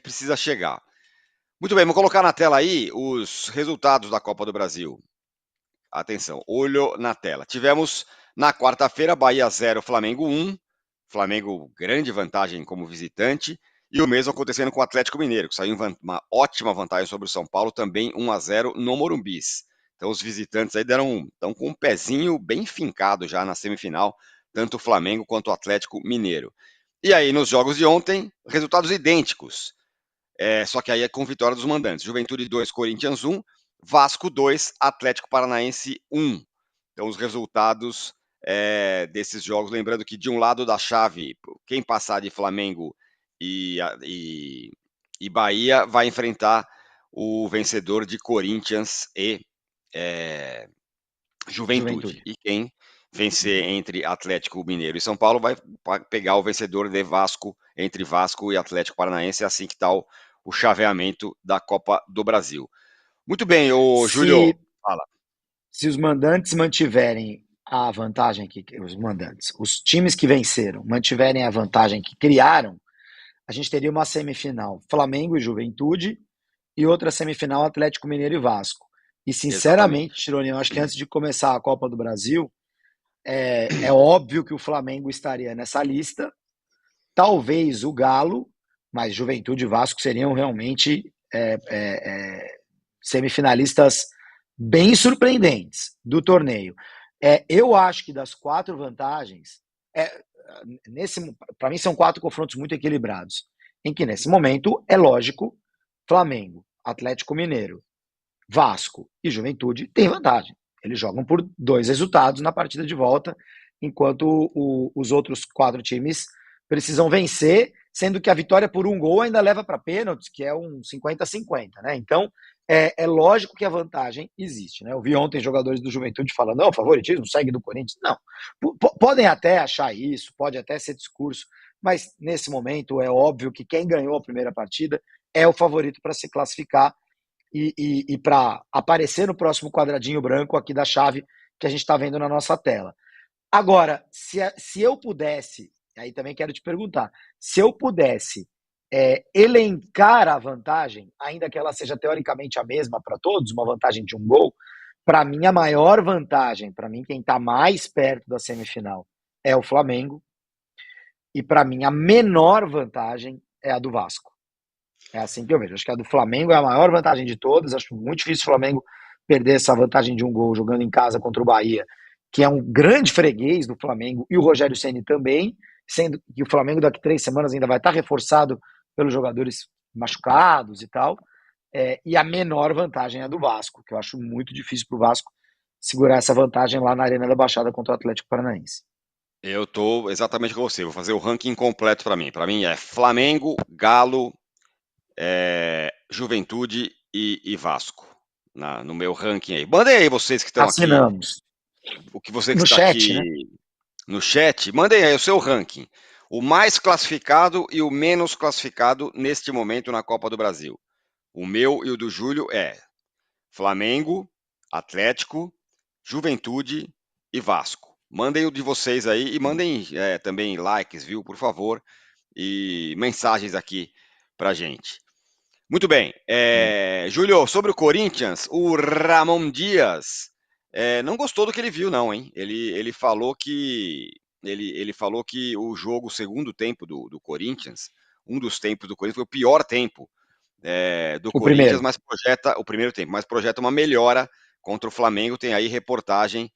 precisa chegar. Muito bem, vou colocar na tela aí os resultados da Copa do Brasil. Atenção, olho na tela. Tivemos na quarta-feira Bahia 0, Flamengo 1. Flamengo grande vantagem como visitante. E o mesmo acontecendo com o Atlético Mineiro, que saiu uma ótima vantagem sobre o São Paulo, também 1-0 no Morumbis. Então os visitantes aí estão com um pezinho bem fincado já na semifinal, tanto o Flamengo quanto o Atlético Mineiro. E aí nos jogos de ontem, resultados idênticos. Só que aí é com vitória dos mandantes. Juventude 2, Corinthians 1, Vasco 2, Atlético Paranaense 1. Então os resultados desses jogos, lembrando que de um lado da chave, quem passar de Flamengo e Bahia vai enfrentar o vencedor de Corinthians e Juventude. E quem vencer entre Atlético Mineiro e São Paulo vai pegar o vencedor de Vasco, entre Vasco e Atlético Paranaense. É assim que está o chaveamento da Copa do Brasil. Muito bem, Júlio, fala. Se os mandantes mantiverem a vantagem os times que venceram mantiverem a vantagem que criaram, a gente teria uma semifinal Flamengo e Juventude e outra semifinal Atlético Mineiro e Vasco. E sinceramente, Tironi, eu acho que antes de começar a Copa do Brasil, é óbvio que o Flamengo estaria nessa lista, talvez o Galo, mas Juventude e Vasco seriam realmente semifinalistas bem surpreendentes do torneio. Eu acho que das 4 vantagens, para mim são 4 confrontos muito equilibrados, em que nesse momento é lógico, Flamengo, Atlético Mineiro, Vasco e Juventude têm vantagem. Eles jogam por 2 resultados na partida de volta, enquanto os outros 4 times precisam vencer, sendo que a vitória por 1 gol ainda leva para pênaltis, que é um 50-50, né? Então, é lógico que a vantagem existe, né? Eu vi ontem jogadores do Juventude falando, não, favoritismo segue do Corinthians. Não, podem até achar isso, pode até ser discurso, mas nesse momento é óbvio que quem ganhou a primeira partida é o favorito para se classificar e para aparecer no próximo quadradinho branco aqui da chave que a gente está vendo na nossa tela. Agora, se eu pudesse, aí também quero te perguntar, se eu pudesse elencar a vantagem, ainda que ela seja teoricamente a mesma para todos, uma vantagem de 1 gol, para mim a maior vantagem, para mim quem está mais perto da semifinal é o Flamengo, e para mim a menor vantagem é a do Vasco. É assim que eu vejo. Acho que a do Flamengo é a maior vantagem de todas. Acho muito difícil o Flamengo perder essa vantagem de 1 gol jogando em casa contra o Bahia, que é um grande freguês do Flamengo, e o Rogério Ceni também, sendo que o Flamengo daqui 3 semanas ainda vai estar reforçado pelos jogadores machucados e tal. E a menor vantagem é a do Vasco, que eu acho muito difícil para o Vasco segurar essa vantagem lá na Arena da Baixada contra o Atlético Paranaense. Eu estou exatamente com você. Vou fazer o ranking completo para mim. Para mim é Flamengo, Galo, Juventude e Vasco no meu ranking aí. Mandem aí vocês que estão aqui. Assinamos. O que você que no está chat, aqui né? No chat, mandem aí o seu ranking. O mais classificado e o menos classificado neste momento na Copa do Brasil. O meu e o do Júlio é Flamengo, Atlético, Juventude e Vasco. Mandem o de vocês aí e mandem também likes, viu, por favor, e mensagens aqui pra gente. Muito bem. Júlio, sobre o Corinthians, o Ramon Dias não gostou do que ele viu, não, hein? Ele falou que ele falou que o jogo, o segundo tempo do Corinthians, um dos tempos do Corinthians foi o pior tempo do Corinthians, mas projeta o primeiro tempo, mas projeta uma melhora contra o Flamengo. Tem aí reportagem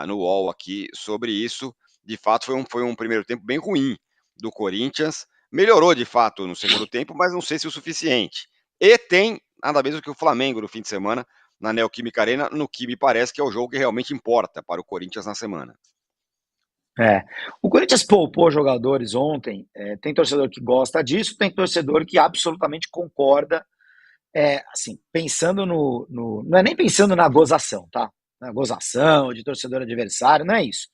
no UOL aqui sobre isso. De fato, foi um primeiro tempo bem ruim do Corinthians. Melhorou de fato no segundo tempo, mas não sei se o suficiente. E tem nada menos que o Flamengo no fim de semana na Neoquímica Arena, no que me parece que é o jogo que realmente importa para o Corinthians na semana. O Corinthians poupou jogadores ontem, tem torcedor que gosta disso, tem torcedor que absolutamente concorda, assim, pensando não é nem pensando na gozação, tá? Na gozação de torcedor adversário, não é isso.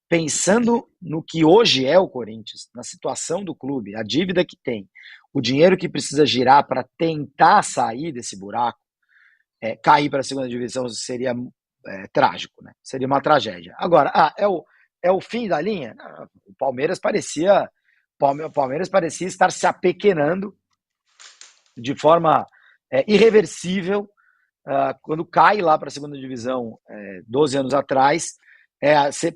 Pensando no que hoje é o Corinthians, na situação do clube, a dívida que tem, o dinheiro que precisa girar para tentar sair desse buraco, cair para a segunda divisão seria trágico, né? Seria uma tragédia. Agora, é o fim da linha? O Palmeiras parecia estar se apequenando de forma irreversível. Quando cai lá para a segunda divisão 12 anos atrás,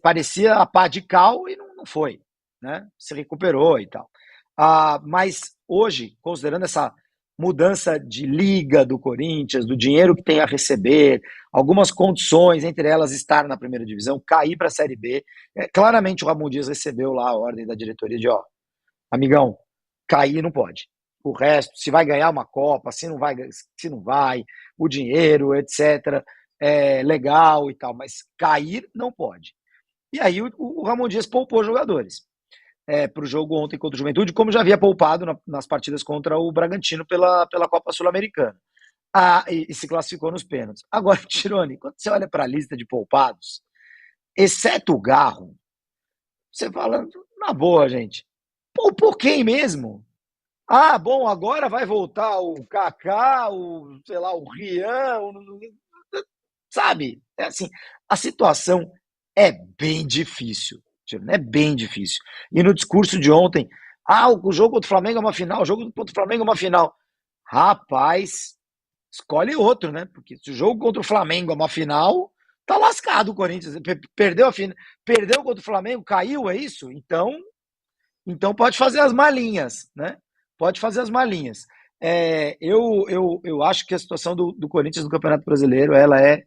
parecia a pá de cal e não foi, né? Se recuperou e tal. Mas hoje, considerando essa mudança de liga do Corinthians, do dinheiro que tem a receber, algumas condições, entre elas estar na primeira divisão, cair para a Série B, claramente o Ramon Dias recebeu lá a ordem da diretoria de, amigão, cair não pode. O resto, se vai ganhar uma Copa, se não vai, o dinheiro, etc., é legal e tal, mas cair não pode. E aí o Ramon Dias poupou jogadores para o jogo ontem contra o Juventude, como já havia poupado nas partidas contra o Bragantino pela Copa Sul-Americana. E se classificou nos pênaltis. Agora, Tirone, quando você olha para a lista de poupados, exceto o Garro, você fala, na boa, gente, poupou quem mesmo? Bom, agora vai voltar o Kaká, sei lá, o Rian, sabe? É assim, a situação é bem difícil, é bem difícil. E no discurso de ontem, o jogo contra o Flamengo é uma final, o jogo contra o Flamengo é uma final. Rapaz, escolhe outro, né? Porque se o jogo contra o Flamengo é uma final, tá lascado o Corinthians. Perdeu a final, perdeu contra o Flamengo, caiu, é isso? Então pode fazer as malinhas, né? Pode fazer as malinhas. Eu acho que a situação do Corinthians no Campeonato Brasileiro ela é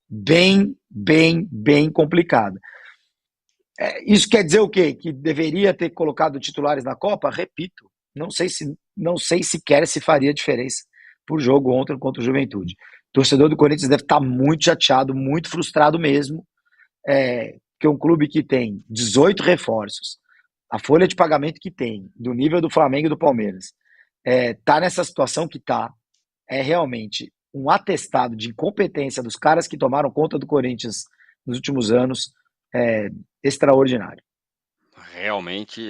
bem, bem, bem complicada. Isso quer dizer o quê? Que deveria ter colocado titulares na Copa? Repito, não sei sequer se faria diferença por jogo ontem contra o Juventude. O torcedor do Corinthians deve estar muito chateado, muito frustrado mesmo, que é um clube que tem 18 reforços, a folha de pagamento que tem, do nível do Flamengo e do Palmeiras, tá nessa situação que tá, é realmente um atestado de incompetência dos caras que tomaram conta do Corinthians nos últimos anos, extraordinário. Realmente,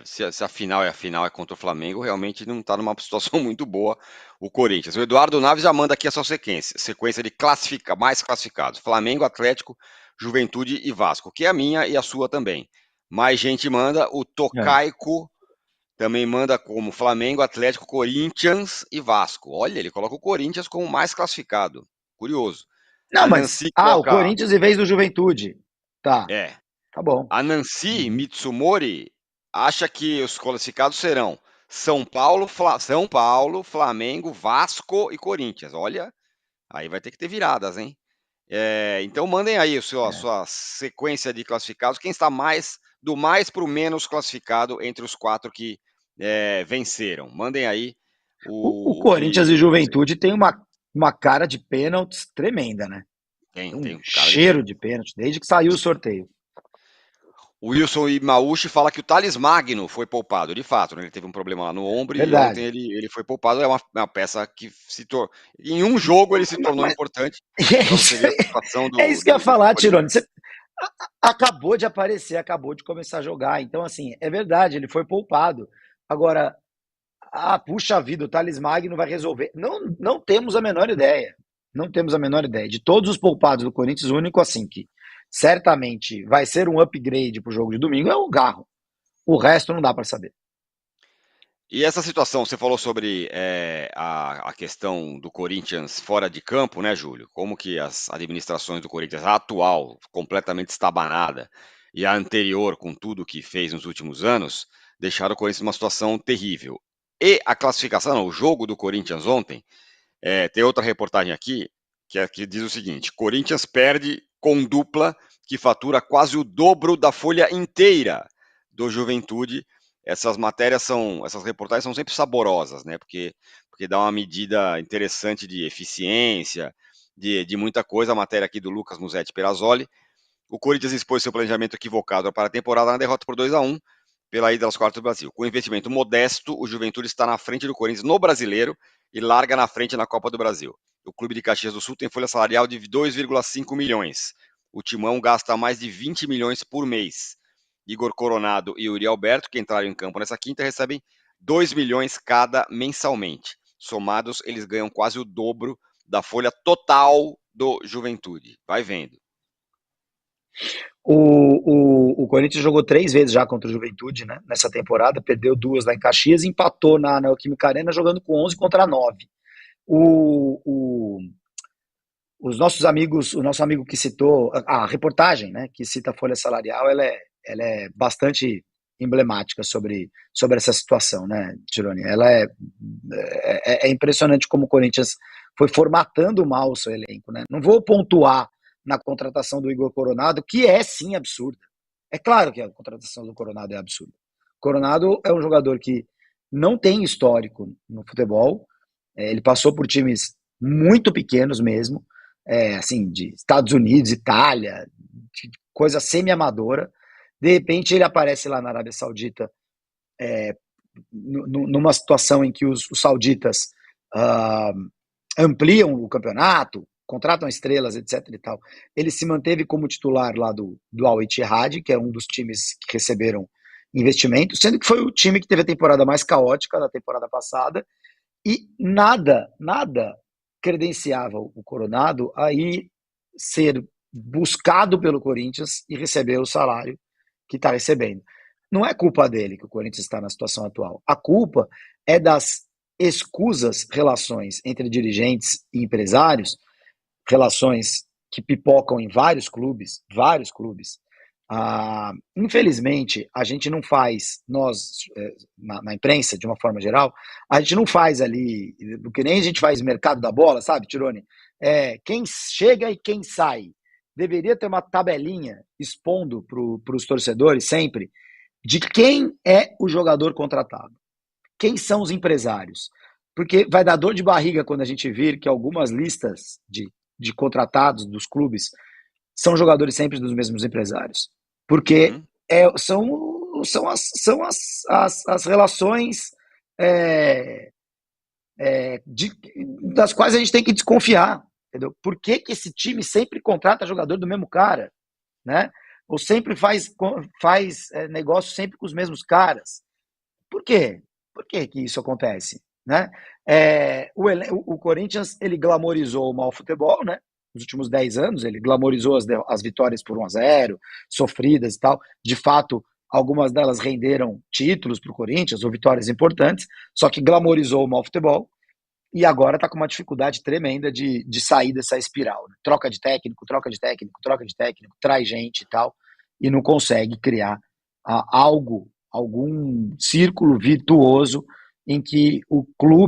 se a final é contra o Flamengo, realmente não está numa situação muito boa o Corinthians. O Eduardo Naves já manda aqui a sua sequência de mais classificados: Flamengo, Atlético, Juventude e Vasco, que é a minha e a sua também. Mais gente manda, o Tocaico também manda como Flamengo, Atlético, Corinthians e Vasco. Olha, ele coloca o Corinthians como mais classificado. Curioso. Não, A mas Nancy o coloca. Corinthians em vez do Juventude. Tá, É, tá bom. A Nancy Uhum. Mitsumori acha que os classificados serão São Paulo, Flamengo, Vasco e Corinthians. Olha, aí vai ter que ter viradas, hein? Então mandem aí a sua sequência de classificados. Quem está do mais para o menos classificado entre os quatro que venceram? Mandem aí O o Corinthians e que você Juventude tem uma cara de pênaltis tremenda, né? tem. Tem um Tem cara de cheiro pênalti. de pênalti desde que saiu o sorteio. O Wilson Imaushi fala que o Thales Magno foi poupado. De fato, né? Ele teve um problema lá no ombro e ontem Verdade. ele foi poupado. É uma peça que em um jogo ele se tornou Mas importante é para você isso, ver a situação é isso que eu ia do falar, Corinthians. Tirone. Você acabou de aparecer, acabou de começar a jogar. Então, assim, é verdade, ele foi poupado. Agora, puxa vida, o Thales Magno vai resolver. Não temos a menor ideia. Não temos a menor ideia. De todos os poupados do Corinthians, o único assim que certamente vai ser um upgrade para o jogo de domingo é o Garro. O resto não dá para saber. E essa situação, você falou sobre a questão do Corinthians fora de campo, né, Júlio? Como que as administrações do Corinthians, a atual, completamente estabanada, e a anterior, com tudo que fez nos últimos anos, deixaram o Corinthians numa situação terrível. E a classificação, não, o jogo do Corinthians ontem, tem outra reportagem aqui que diz o seguinte: Corinthians perde com dupla que fatura quase o dobro da folha inteira do Juventude. Essas reportagens são sempre saborosas, né? Porque dá uma medida interessante de eficiência, de muita coisa. A matéria aqui do Lucas Musetti Perazzoli. O Corinthians expôs seu planejamento equivocado para a temporada na derrota por 2-1 pela ida aos quartos do Brasil. Com investimento modesto, o Juventude está na frente do Corinthians no Brasileiro e larga na frente na Copa do Brasil. O clube de Caxias do Sul tem folha salarial de 2,5 milhões. O Timão gasta mais de 20 milhões por mês. Igor Coronado e Yuri Alberto, que entraram em campo nessa quinta, recebem 2 milhões cada mensalmente. Somados, eles ganham quase o dobro da folha total do Juventude. Vai vendo. O Corinthians jogou 3 vezes já contra o Juventude, né, nessa temporada, perdeu 2 lá em Caxias e empatou na Neoquímica Arena jogando com 11 contra 9. O, o, os nossos amigos, o nosso amigo que citou, a reportagem, né, que cita a folha salarial, ela é bastante emblemática sobre essa situação, né, Tironi? É impressionante como o Corinthians foi formatando mal o seu elenco, né? Não vou pontuar na contratação do Igor Coronado, que é sim absurda. É claro que a contratação do Coronado é absurda. O Coronado é um jogador que não tem histórico no futebol, ele passou por times muito pequenos mesmo, assim, de Estados Unidos, Itália, coisa semi-amadora. De repente ele aparece lá na Arábia Saudita, numa situação em que os sauditas ah, ampliam o campeonato, contratam estrelas, etc. e tal. Ele se manteve como titular lá do Al Ittihad, que é um dos times que receberam investimento, sendo que foi o time que teve a temporada mais caótica da temporada passada, e nada credenciava o Coronado a ir ser buscado pelo Corinthians e receber o salário que está recebendo. Não é culpa dele que o Corinthians está na situação atual. A culpa é das escusas relações entre dirigentes e empresários, relações que pipocam em vários clubes. Infelizmente, a gente não faz, nós, na imprensa, de uma forma geral, a gente não faz ali, porque nem a gente faz mercado da bola, sabe, Tirone? Quem chega e quem sai. Deveria ter uma tabelinha expondo para os torcedores sempre de quem é o jogador contratado, quem são os empresários. Porque vai dar dor de barriga quando a gente vir que algumas listas de contratados dos clubes são jogadores sempre dos mesmos empresários. Porque Uhum. são as relações é, das quais a gente tem que desconfiar. Entendeu? Por que esse time sempre contrata jogador do mesmo cara? Né? Ou sempre faz negócio sempre com os mesmos caras? Por quê? Por que isso acontece? Né? O Corinthians ele glamorizou o mau futebol, né? Nos últimos 10 anos, ele glamorizou as vitórias por 1-0, sofridas e tal. De fato, algumas delas renderam títulos para o Corinthians, ou vitórias importantes, só que glamorizou o mau futebol e agora está com uma dificuldade tremenda de sair dessa espiral. Né? Troca de técnico, troca de técnico, troca de técnico, traz gente e tal, e não consegue criar algum círculo virtuoso em que o clube